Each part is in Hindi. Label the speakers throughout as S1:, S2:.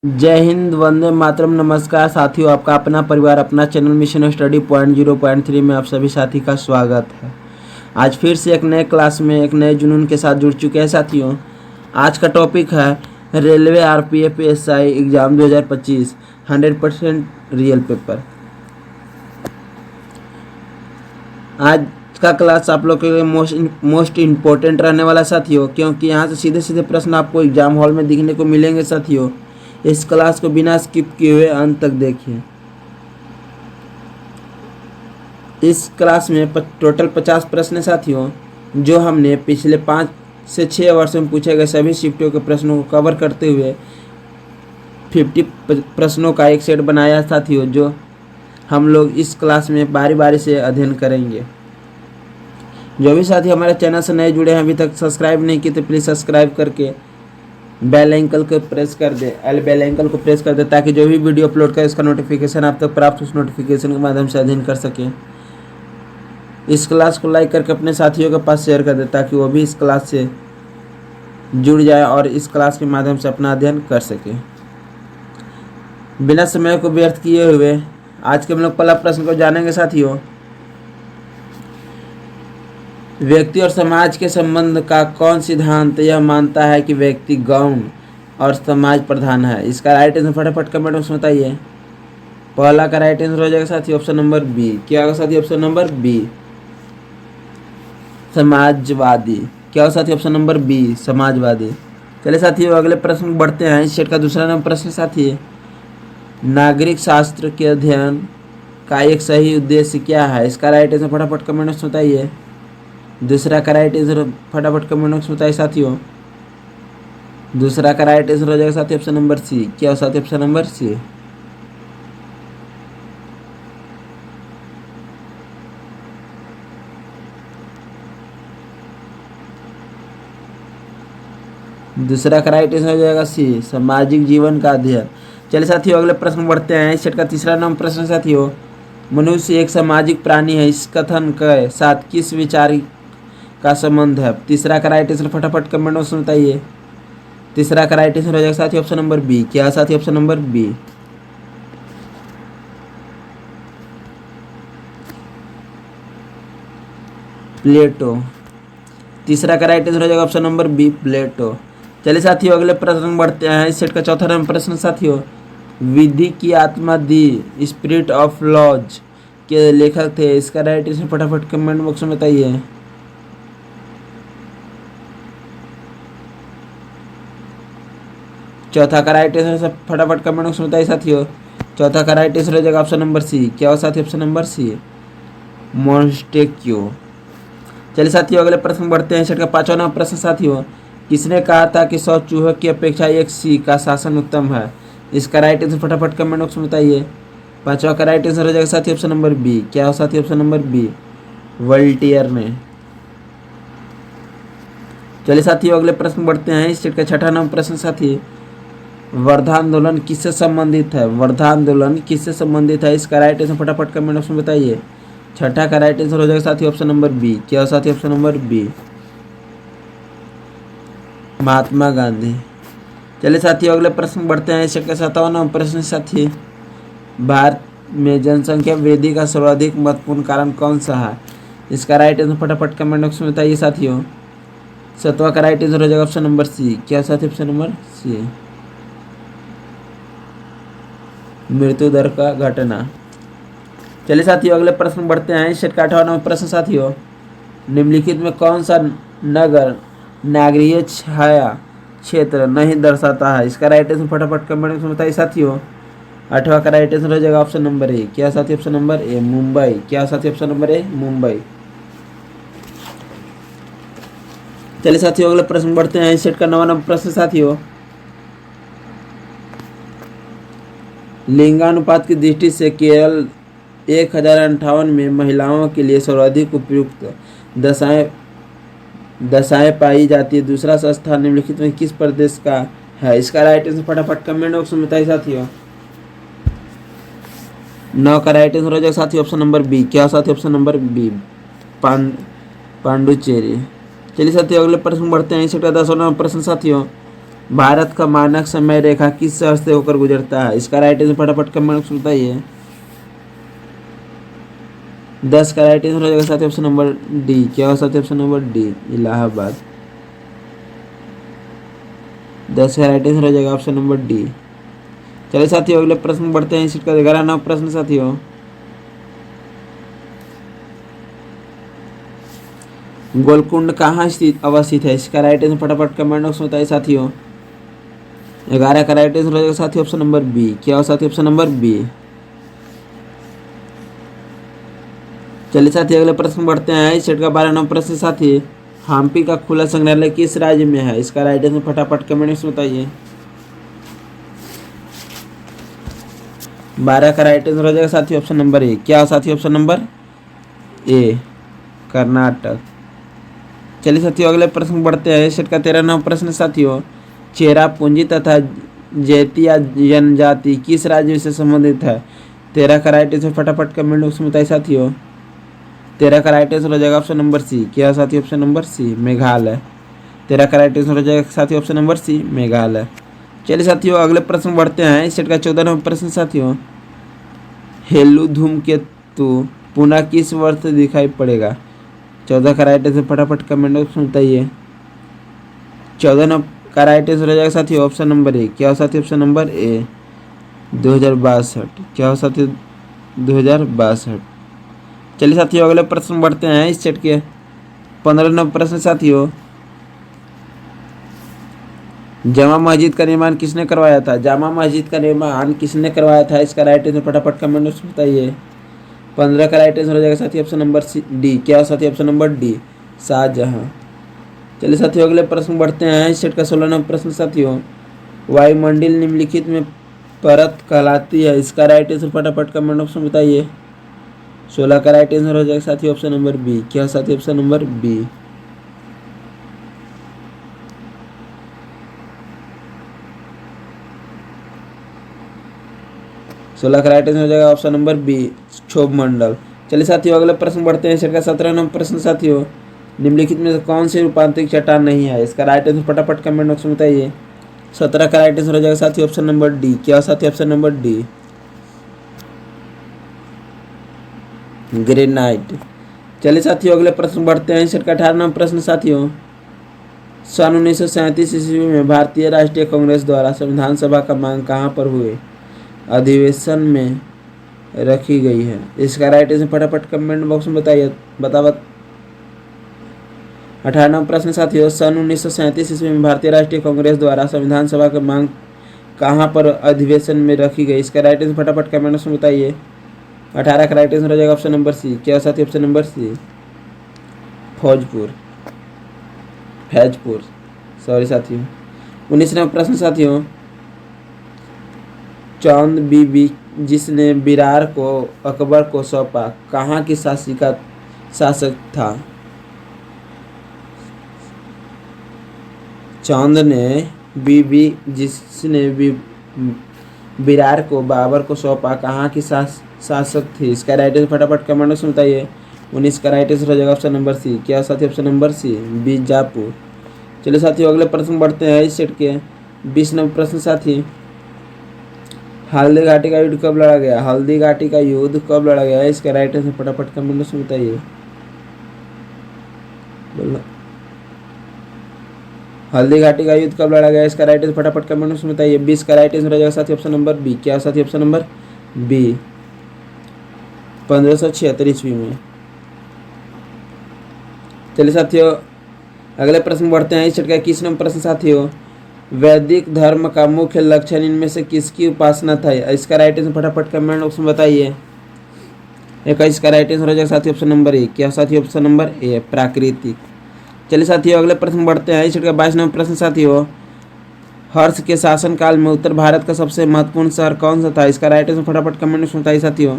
S1: जय हिंद, वंदे मातरम। नमस्कार साथियों, आपका अपना परिवार अपना चैनल मिशन स्टडी पॉइंट 0.3 में आप सभी साथी का स्वागत है। आज फिर से एक नए क्लास में एक नए जुनून के साथ जुड़ चुके हैं साथियों। आज का टॉपिक है railway RPF SI exam 2025 100% real paper. आज का क्लास आप लोग के लिए मोस्ट इम्पोर्टेंट रहने वाला साथियों, क्योंकि यहाँ से सीधे सीधे प्रश्न आपको एग्जाम हॉल में दिखने को मिलेंगे साथियों। इस क्लास को बिना स्किप किए हुए अंत तक देखिए। इस क्लास में टोटल 50 प्रश्न है साथियों, जो हमने पिछले 5 से 6 वर्षों में पूछे गए सभी शिफ्टों के प्रश्नों को कवर करते हुए 50 प्रश्नों का एक सेट बनाया साथियों, जो हम लोग इस क्लास में बारी बारी से अध्ययन करेंगे। जो भी साथी हमारे चैनल से नए जुड़े हैं, अभी तक सब्सक्राइब नहीं किए तो प्लीज़ सब्सक्राइब करके बेल आइकन को प्रेस कर दे ताकि जो भी वीडियो अपलोड करें उसका नोटिफिकेशन आप तक प्राप्त उस नोटिफिकेशन के माध्यम से अध्ययन कर सकें। इस क्लास को लाइक करके अपने साथियों के पास शेयर कर दे ताकि वो भी इस क्लास से जुड़ जाए और इस क्लास के माध्यम से अपना अध्ययन कर सके। बिना समय को व्यर्थ किए हुए आज के हम लोग पहला प्रश्न को जानेंगे साथियों। व्यक्ति और समाज के संबंध का कौन सिद्धांत यह मानता है कि व्यक्ति गौण और समाज प्रधान है? इसका राइट आंसर फटाफट कमेंट में बताइए। पहला का राइट आंसर हो जाएगा साथी ऑप्शन नंबर बी। क्या होगा साथी? ऑप्शन नंबर बी, समाजवादी। क्या होगा साथी? ऑप्शन नंबर बी, समाजवादी। चलिए साथियों अगले प्रश्न बढ़ते हैं। इस सेट का दूसरा नंबर प्रश्न साथी, नागरिक शास्त्र के अध्ययन का एक सही उद्देश्य क्या है? इसका राइट आंसर फटाफट कमेंट में बताइए। दूसरा का राइट आंसर फटाफट कमेंट में बताइए साथियों। दूसरा का राइट आंसर हो जाएगा साथी ऑप्शन नंबर सी। क्या हो साथी? Option number C. दूसरा का राइट आंसर हो जाएगा सी, सामाजिक जीवन का अध्ययन। चलिए साथियों अगले प्रश्न बढ़ते हैं। इस सेट का तीसरा नंबर प्रश्न साथियों, मनुष्य एक सामाजिक प्राणी है, इस कथन के साथ किस विचार का संबंध है? तीसरा का राइट आंसर फटाफट कमेंट में बताइए। तीसरा का राइट आंसर हो जाएगा साथी ऑप्शन नंबर बी। क्या साथी? Option number B, Plato. तीसरा का राइट आंसर हो जाएगा ऑप्शन नंबर बी, प्लेटो। चलिए साथियों अगले प्रश्न बढ़ते हैं। इस सेट का चौथा नंबर प्रश्न साथियों, विधि की आत्मा दी स्पिरिट ऑफ लॉज के लेखक थे। इसका राइट आंसर फटाफट कमेंट बॉक्स में बताइए। चौथा का राइट आंसर फटाफट कमेंट बॉक्स में बताइए साथियों। चौथा का राइट आंसर हो जाएगा ऑप्शन नंबर सी। क्या हो साथी? Option number C, Montesquieu. चलिए साथियों अगले प्रश्न बढ़ते हैं। सेट का पांचवा नंबर प्रश्न साथियों, किसने कहा था कि 100 चूहों की अपेक्षा एक सी का शासन उत्तम है? इसका राइट आंसर फटाफट कमेंट बॉक्स में बताइए। पांचवा का राइट आंसर हो जाएगा साथी ऑप्शन नंबर बी। क्या हो साथी? ऑप्शन नंबर बी, वोल्टेयर ने। चलिए साथियों अगले प्रश्न बढ़ते हैं। इस सेट का छठा नंबर प्रश्न साथी, वर्धा आंदोलन किससे संबंधित है? वर्धा आंदोलन किससे संबंधित है? इसका राइट आंसर फटाफट कमेंट बॉक्स में बताइए। छठा का राइट आंसर हो जाएगा साथी ऑप्शन नंबर बी। क्या हो साथी? Option number B, Mahatma Gandhi. चलिए साथियों अगले प्रश्न बढ़ते हैं। इस सेट का सातवां नंबर प्रश्न साथी, भारत में जनसंख्या वृद्धि का सर्वाधिक महत्वपूर्ण कारण कौन सा है? इसका राइट आंसर फटाफट कमेंट बॉक्स में बताइए साथियों। सातवां का राइट आंसर हो जाएगा ऑप्शन नंबर सी। क्या साथी? ऑप्शन नंबर सी, मृत्यु दर का घटना। चलिए साथियों अगले प्रश्न बढ़ते हैं। इस सेट का 8वां नंबर प्रश्न साथियों, निम्नलिखित में कौन सा नगर नागरीय छाया क्षेत्र नहीं दर्शाता है? इसका राइट आंसर फटाफट कमेंट में बताइए साथियों। 8वां का राइट आंसर हो जाएगा ऑप्शन नंबर ए। क्या साथी? Option number A, Mumbai. क्या साथी? Option number A, Mumbai. चलिए साथियों अगले प्रश्न बढ़ते हैं। इस सेट का 9वां नंबर प्रश्न साथियों, लिंगानुपात की दृष्टि से केवल 1058 में महिलाओं के लिए सर्वाधिक उपयुक्त दशाएं पाई जाती है। दूसरा स्थान निम्नलिखित में किस प्रदेश का है? इसका राइट आंसर फटाफट कमेंट बॉक्स में बताइए साथियों। 9 का राइट आंसर हो जाएगा साथी ऑप्शन नंबर बी। क्या साथी? Option number B, Pondicherry. चलिए साथियों अगले प्रश्न बढ़ते हैं। इस सेट का 10वां नंबर प्रश्न साथियों, भारत का मानक समय रेखा किस शहर से होकर गुजरता है? इसका राइट आंसर फटाफट कमेंट में बताइए। 10 का राइट आंसर हो जाएगा साथी ऑप्शन नंबर डी। क्या हो साथी ऑप्शन नंबर डी, इलाहाबाद। 10 का राइट आंसर हो जाएगा ऑप्शन नंबर डी। चलिए साथियों अगले प्रश्न बढ़ते हैं। इसका 11वां प्रश्न साथियों, गोलकुंड कहाँ स्थित अवस्थित है? इसका राइट आंसर फटाफट कमेंट बॉक्स में बताइए साथियों। 11 का राइट आंसर हो जाएगा साथी ऑप्शन नंबर बी। क्या हो साथी ऑप्शन नंबर बी। चलिए साथी अगले प्रश्न बढ़ते हैं। इस सेट का 12वां प्रश्न साथी, हम्पी का खुला संग्रहालय किस राज्य में है? इसका राइट आंसर फटाफट कमेंट में बताइए। 12 का राइट आंसर हो जाएगा साथी ऑप्शन नंबर ए। क्या हो साथी ऑप्शन नंबर ए, कर्नाटक। चलिए साथियों अगले प्रश्न बढ़ते हैं। सेट का 13वां प्रश्न साथियों, चेरापूंजी तथा जैतिया जनजाति किस राज्य से संबंधित है? 13 का राइट आंसर फटाफट कमेंट बॉक्स में बताइए साथियों। 13 का राइट आंसर हो जाएगा ऑप्शन नंबर सी। क्या साथी ऑप्शन नंबर सी, मेघालय। 13 का राइट आंसर हो जाएगा साथी ऑप्शन नंबर सी, मेघालय। चलिए साथियों अगले प्रश्न बढ़ते हैं। इस सेट का 14वां प्रश्न साथियों, हेलु धूमकेतु पुनः किस वर्ष दिखाई पड़ेगा? 14 का राइट आंसर फटाफट कमेंट बॉक्स में बताइए। 14 का राइट आंसर हो जाएगा साथियों ऑप्शन नंबर ए। क्या हो साथी ऑप्शन नंबर ए, 2062। क्या हो साथियों 2062। चलिए साथियों अगले प्रश्न बढ़ते हैं। इस सेट के 15वां प्रश्न साथियों, जामा मस्जिद का निर्माण किसने करवाया था? जामा मस्जिद का निर्माण किसने करवाया था? इसका राइट आंसर फटाफट कमेंट में बताइए। 15 का राइट आंसर हो जाएगा साथी ऑप्शन नंबर सी डी। क्या हो साथी ऑप्शन नंबर डी, शाहजहां। चलिए साथियों अगले प्रश्न बढ़ते हैं। इस सेट का 16वां प्रश्न साथियों, वायुमंडल निम्नलिखित में परत कहलाती है? इसका राइट आंसर फटाफट कमेंट बॉक्स में बताइए। 16 का राइट आंसर हो जाएगा साथी ऑप्शन नंबर बी। क्या साथी ऑप्शन नंबर बी। सोलह का राइट आंसर हो जाएगा ऑप्शन नंबर बी, क्षोभ मंडल। चलिए साथियों अगले प्रश्न बढ़ते हैं। सेट का 17वां प्रश्न साथियों, निम्नलिखित में से कौन सी रूपांतरित चट्टान नहीं है? इसका राइट आंसर फटाफट कमेंट बॉक्स में बताइए। 17 का राइट आंसर हो जाएगा साथी ऑप्शन नंबर डी। क्या साथी ऑप्शन नंबर डी, ग्रेनाइट। चलिए साथियों अगले प्रश्न बढ़ते हैं। सेट का 18वां प्रश्न साथियों, सन 1937 ईस्वी में भारतीय राष्ट्रीय कांग्रेस द्वारा संविधान सभा का मांग कहाँ पर हुए अधिवेशन में रखी गई है? इसका राइट आंसर फटाफट कमेंट बॉक्स में बताइए। 18वां प्रश्न साथियों, सन 1937 ईस्वी में भारतीय राष्ट्रीय कांग्रेस द्वारा संविधान सभा की मांग कहाँ पर अधिवेशन में रखी गई? इसका राइट आंसर फटाफट कमेंट बॉक्स में बताइए। 18 का राइट आंसर हो जाएगा ऑप्शन नंबर सी। क्या साथी option number C, Faujpur, Faizpur, sorry साथियों। 19वां प्रश्न साथियों, चौंद बीबी जिसने बिरार को अकबर को सौंपा कहाँ की शासक था? चौंद ने बीबी जिसने बिरार को बाबर को सौंपा कहाँ की शासक थी? इसका राइट आंसर फटाफट कमेंट में बताइए। 19 का राइट आंसर हो जाएगा ऑप्शन नंबर सी। क्या साथी ऑप्शन नंबर सी, बीजापुर। चलिए साथियों अगले प्रश्न बढ़ते हैं। इस सेट के 20वां प्रश्न साथी, हल्दी घाटी का युद्ध कब लड़ा गया? हल्दी घाटी का युद्ध कब लड़ा गया? इसका राइट आंसर फटाफट कमेंट में बताइए। हल्दी घाटी का युद्ध कब लड़ा गया? इसका राइट आंसर फटाफट कमेंट में बताइए। 20 का राइट आंसर हो जाएगा साथी ऑप्शन नंबर बी। क्या साथी ऑप्शन नंबर बी, 1576 ईस्वी में। चलिए साथियों अगले प्रश्न बढ़ते हैं। इस सेट का 21वां प्रश्न साथियों, वैदिक धर्म का मुख्य लक्षण इनमें से किसकी उपासना था? इसका राइट आंसर फटाफट कमेंट बॉक्स में बताइए। 21 का राइट आंसर हो जाएगा साथी ऑप्शन नंबर ए। क्या साथी ऑप्शन नंबर ए, प्राकृतिक। चलिए साथियों अगले प्रश्न बढ़ते हैं। इस सेट का 22वां प्रश्न साथियों, हर्ष के शासनकाल में उत्तर भारत का सबसे महत्वपूर्ण शहर कौन सा था? इसका राइट आंसर फटाफट कमेंट में बताइए साथियों।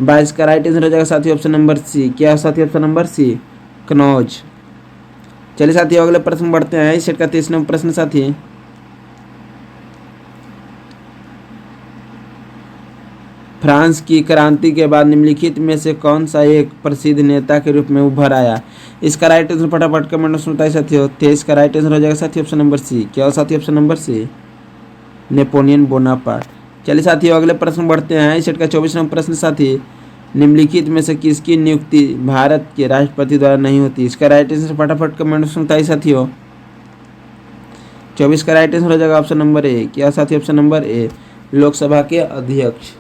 S1: 22 का राइट आंसर हो जाएगा साथी ऑप्शन नंबर सी। क्या साथी ऑप्शन नंबर सी, कनौज। चलिए साथियों अगले प्रश्न बढ़ते हैं। इस सेट का 23वां प्रश्न साथी, फ्रांस की क्रांति के बाद निम्नलिखित में से कौन सा एक प्रसिद्ध नेता के रूप में उभर आया? इसका राइट आंसर फटाफट कमेंट बॉक्स में बताइए साथियों। तो इसका राइट आंसर हो जाएगा साथियों ऑप्शन नंबर सी। क्या हो साथियों option number C? Napoleon Bonaparte. चलिए साथियों अगले प्रश्न बढ़ते हैं। इस सेट का 24 नंबर प्रश्न साथी, निम्नलिखित में से किसकी नियुक्ति भारत के राष्ट्रपति द्वारा नहीं होती? इसका राइट आंसर फटाफट कमेंट बॉक्स में बताइए साथियों। 24 का राइट आंसर हो जाएगा ऑप्शन नंबर ए। क्या साथी ऑप्शन नंबर ए? लोकसभा के अध्यक्ष।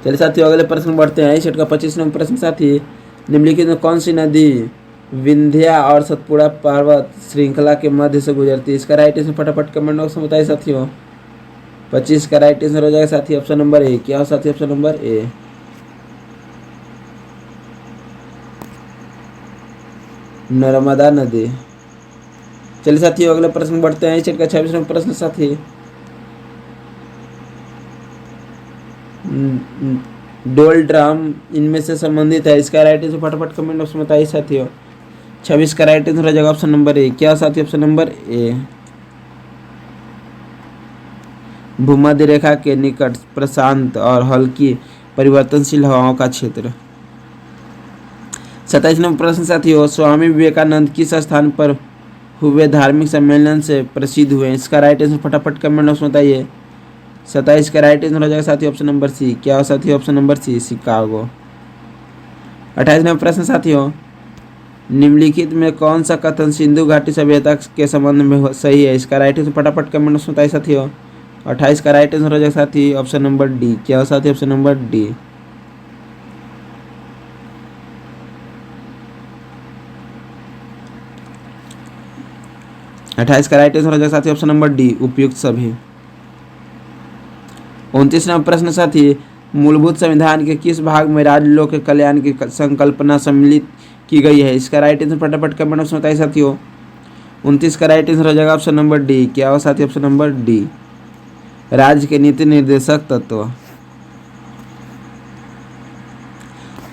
S1: चलिए साथियों अगले प्रश्न बढ़ते हैं। इस सेट का 25 नंबर प्रश्न साथी, निम्नलिखित में कौन सी नदी विंध्या और सतपुड़ा पर्वत श्रृंखला के मध्य से गुजरती है? इसका राइट आंसर फटाफट कमेंट बॉक्स में बताइए साथियों। 25 का राइट आंसर हो जाएगा साथी ऑप्शन नंबर ए। क्या हो साथी ऑप्शन नंबर ए? नर्मदा नदी। चलिए साथियों अगले प्रश्न बढ़ते हैं। इस सेट का 26 नंबर प्रश्न साथी, डोल ड्राम इनमें से संबंधित है? इसका राइट आंसर फटाफट कमेंट बॉक्स में बताइए साथियों। 26 का राइट आंसर हो जाएगा ऑप्शन नंबर ए। क्या साथी ऑप्शन नंबर ए? भूमध्य रेखा के निकट प्रशांत और हल्की परिवर्तनशील हवाओं का क्षेत्र। 27 नंबर प्रश्न साथियों, स्वामी विवेकानंद किस स्थान पर हुए धार्मिक सम्मेलन से प्रसिद्ध हुए? इसका राइट आंसर फटाफट कमेंट बॉक्स में बताइए। 27 का राइट आंसर हो जाएगा साथी ऑप्शन नंबर सी। क्या हो साथी option number C? Chicago. 28 number प्रश्न साथियों, निम्नलिखित में कौन सा कथन सिंधु घाटी सभ्यता के संबंध में सही है? इसका राइट आंसर फटाफट कमेंट बॉक्स में बताइए साथियों। 28 का राइट आंसर हो जाएगा साथी ऑप्शन नंबर डी। क्या हो साथी ऑप्शन नंबर डी? अट्ठाईस का राइट आंसर हो जाएगा साथी ऑप्शन नंबर डी, उपयुक्त सभी। 29 नंबर प्रश्न साथी, मूलभूत संविधान के किस भाग में राज्य लोक के कल्याण की संकल्पना सम्मिलित की गई है? इसका राइट आंसर फटाफट कमेंट बॉक्स में बताइए साथियों। 29 का राइट आंसर हो जाएगा ऑप्शन नंबर डी। क्या हो साथी ऑप्शन नंबर डी? राज्य के नीति निर्देशक तत्व।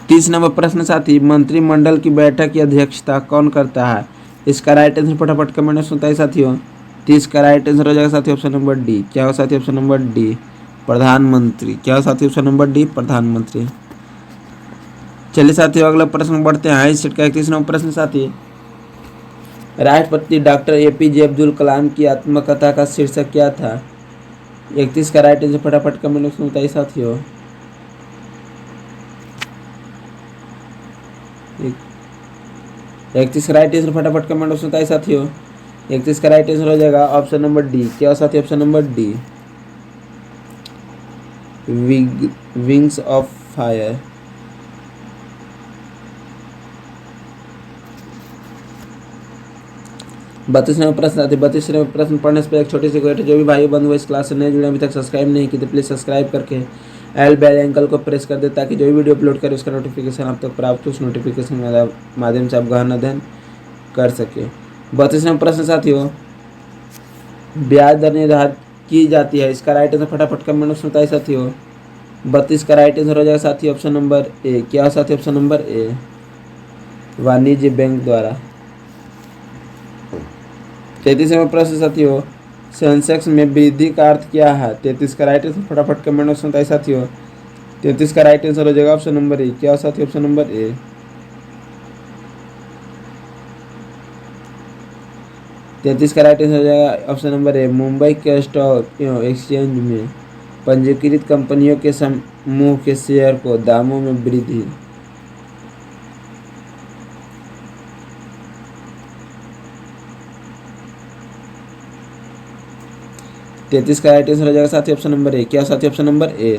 S1: 30 नंबर प्रश्न साथी, मंत्रिमंडल की बैठक की अध्यक्षता कौन करता है? इसका राइट आंसर फटाफट कमेंट में बताइए साथियों। 30 का राइट आंसर हो जाएगा साथी ऑप्शन नंबर डी। क्या हो साथी ऑप्शन नंबर डी? प्रधानमंत्री। क्या हो साथी ऑप्शन नंबर डी? प्रधानमंत्री। चलिए साथियों अगला प्रश्न बढ़ते हैं। इस सेट का 31 नंबर प्रश्न साथी, राष्ट्रपति डॉक्टर APJ अब्दुल कलाम की आत्मकथा का शीर्षक क्या था? 31 का राइट आंसर फटाफट कमेंट में बताइए साथियों। 31 का राइट आंसर फटाफट कमेंट बॉक्स में बताइए साथियों। 31 का राइट आंसर हो जाएगा ऑप्शन नंबर डी। क्या साथी option number D? Wings of fire. बत्तीस नंबर प्रश्न आते 32 नंबर प्रश्न पढ़ने से पहले एक छोटी सी रिक्वेस्ट है, जो भी भाई बंधु इस क्लास से नए जुड़े अभी तक सब्सक्राइब नहीं किए तो प्लीज़ सब्सक्राइब करके एल बेल आइकन को प्रेस कर दे, ताकि जो भी वीडियो अपलोड करे उसका नोटिफिकेशन आप तक प्राप्त हो। उस नोटिफिकेशन के माध्यम से आप गहन अध्ययन कर सके। 32 नंबर प्रश्न साथियों, ब्याज दर निर्धारित की जाती है? इसका राइट आंसर फटाफट कमेंट में बताइए साथियों। 32 का राइट आंसर हो जाएगा साथी ऑप्शन नंबर ए। क्या साथी ऑप्शन नंबर ए? वाणिज्य बैंक द्वारा। 33 नंबर प्रश्न साथियों, सेंसेक्स में वृद्धि का अर्थ क्या है? 33 का राइट आंसर फटाफट कमेंट में बताइए साथियों। 33 का राइट आंसर हो जाएगा ऑप्शन नंबर ए। क्या साथी ऑप्शन नंबर ए? 33 का राइट आंसर हो जाएगा ऑप्शन नंबर ए। मुंबई के स्टॉक एक्सचेंज में पंजीकृत कंपनियों के समूह के शेयर को दामों में वृद्धि। तैतीस का राइट आंसर हो जाएगा साथी ऑप्शन नंबर ए। क्या साथी ऑप्शन नंबर ए?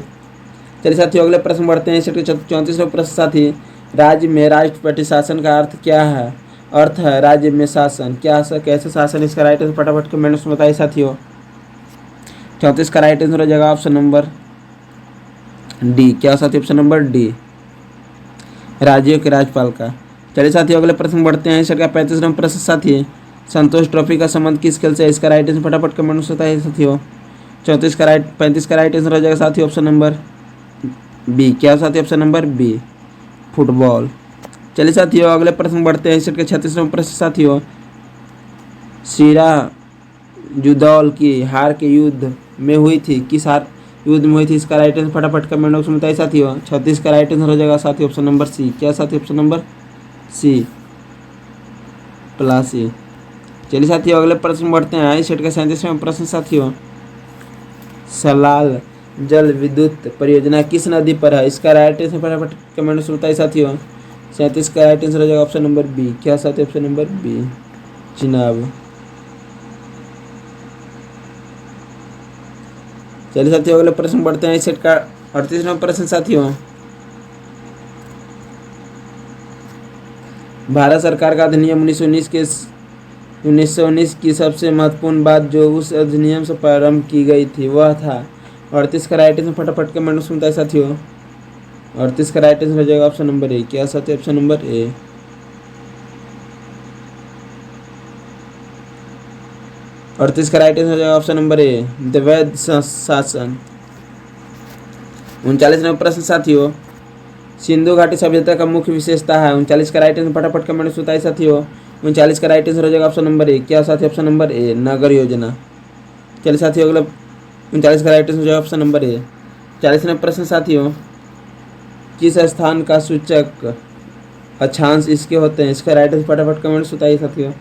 S1: चलिए साथियों अगले प्रश्न बढ़ते हैं। 34वां प्रश्न साथी, राज्य में राष्ट्रपति शासन का अर्थ क्या है? अर्थ है राज्य में शासन, क्या कैसे शासन? इसका राइट आंसर फटाफट कमेंट्स में बताइए साथियों। 34 का राइट आंसर हो जाएगा ऑप्शन नंबर डी। क्या साथी ऑप्शन नंबर डी? राज्यों के राज्यपाल का। चलिए साथियों अगले प्रश्न बढ़ते हैं। इसका 35 नंबर प्रश्न साथी, संतोष ट्रॉफी का संबंध किस खेल से? इसका राइट आंसर फटाफट कमेंट में बताइए साथियों। 35 का राइट आंसर हो जाएगा साथी ऑप्शन नंबर बी। क्या साथी ऑप्शन नंबर बी? फुटबॉल। चलिए साथियों अगले प्रश्न बढ़ते हैं। इसके 36 नंबर प्रश्न साथियों, सीरा जुदौल की हार के युद्ध में हुई थी? किस हार युद्ध में हुई थी? इसका राइट आंसर फटाफट कमेंट बॉक्स में बताइए साथियों। 36 का राइट आंसर हो जाएगा साथियों ऑप्शन नंबर सी। क्या साथियों? Option number C, Plassey. चलिए साथियों अगले प्रश्न बढ़ते हैं। इस सेट का 37वां प्रश्न साथियों, सलाल जल विद्युत परियोजना किस नदी पर है? इसका राइट आंसर फटाफट कमेंट में बताइए साथियों। 37 का राइट आंसर हो जाएगा ऑप्शन नंबर बी। क्या साथियों? Option number B, Chenab. चलिए साथियों अगले प्रश्न बढ़ते हैं। इस सेट का 38वां प्रश्न साथियों, भारत सरकार का अधिनियम 1919 की सबसे महत्वपूर्ण बात जो उस अधिनियम से प्रारंभ की गई थी वह था? 38 का राइट आंसर फटाफट कमेंट में सुनता है साथियों। 38 का राइट आंसर हो जाएगा ऑप्शन नंबर ए। क्या साथियों? Option number A. और 38 का राइट आंसर हो जाएगा ऑप्शन नंबर ए, द वैध शासन। 39वां प्रश्न साथियों, सिंधु घाटी सभ्यता का मुख्य विशेषता है? 39 का राइट आंसर फटाफट कमेंट में बताइए साथियों। 39 का राइट आंसर हो जाएगा ऑप्शन नंबर ए। क्या साथियों? ऑप्शन नंबर ए, नगर योजना। चलिए साथियों अगला 39 का राइट आंसर हो जाएगा ऑप्शन नंबर ए। 40वां प्रश्न साथियों, किस स्थान का सूचक अक्षांश इसके होते हैं? इसका राइट आंसर फटाफट कमेंट में बताइए साथियों।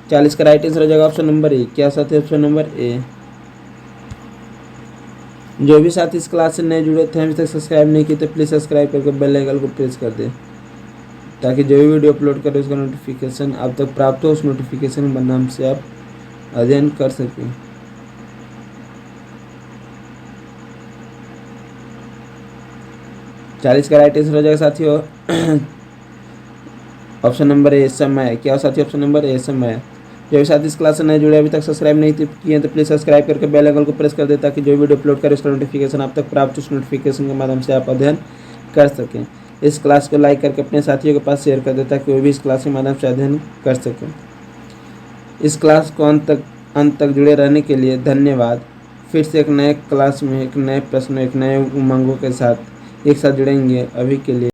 S1: 40 का राइट आंसर हो जाएगा ऑप्शन नंबर ए। क्या साथियों? Option number A. जो भी साथी इस क्लास से नए जुड़े थे अभी तक सब्सक्राइब नहीं किए तो प्लीज़ सब्सक्राइब करके बेल आइकन को प्रेस कर दें ताकि जो भी वीडियो अपलोड करें उसका नोटिफिकेशन आप तक प्राप्त हो। उस नोटिफिकेशन के माध्यम से आप अध्ययन कर सकें। चालीस का राइट आंसर हो जाएगा साथियों ऑप्शन नंबर ए, समय। क्या साथियों? ऑप्शन नंबर ए, समय। जो भी साथी इस क्लास से नए जुड़े अभी तक सब्सक्राइब नहीं किए तो प्लीज़ सब्सक्राइब करके बेल आइकन को प्रेस कर दें ताकि जो वीडियो अपलोड करें उसका नोटिफिकेशन आप तक प्राप्त हो। उस नोटिफिकेशन के माध्यम से आप अध्ययन कर सकें। इस क्लास को लाइक करके अपने साथियों के पास शेयर कर दें ताकि वो भी इस क्लास के माध्यम से अध्ययन कर सकें। इस क्लास को अंत तक जुड़े रहने के लिए धन्यवाद। फिर से एक नए क्लास में एक नए प्रश्न एक नए उमंगों के साथ एक साथ जुड़ेंगे। अभी के लिए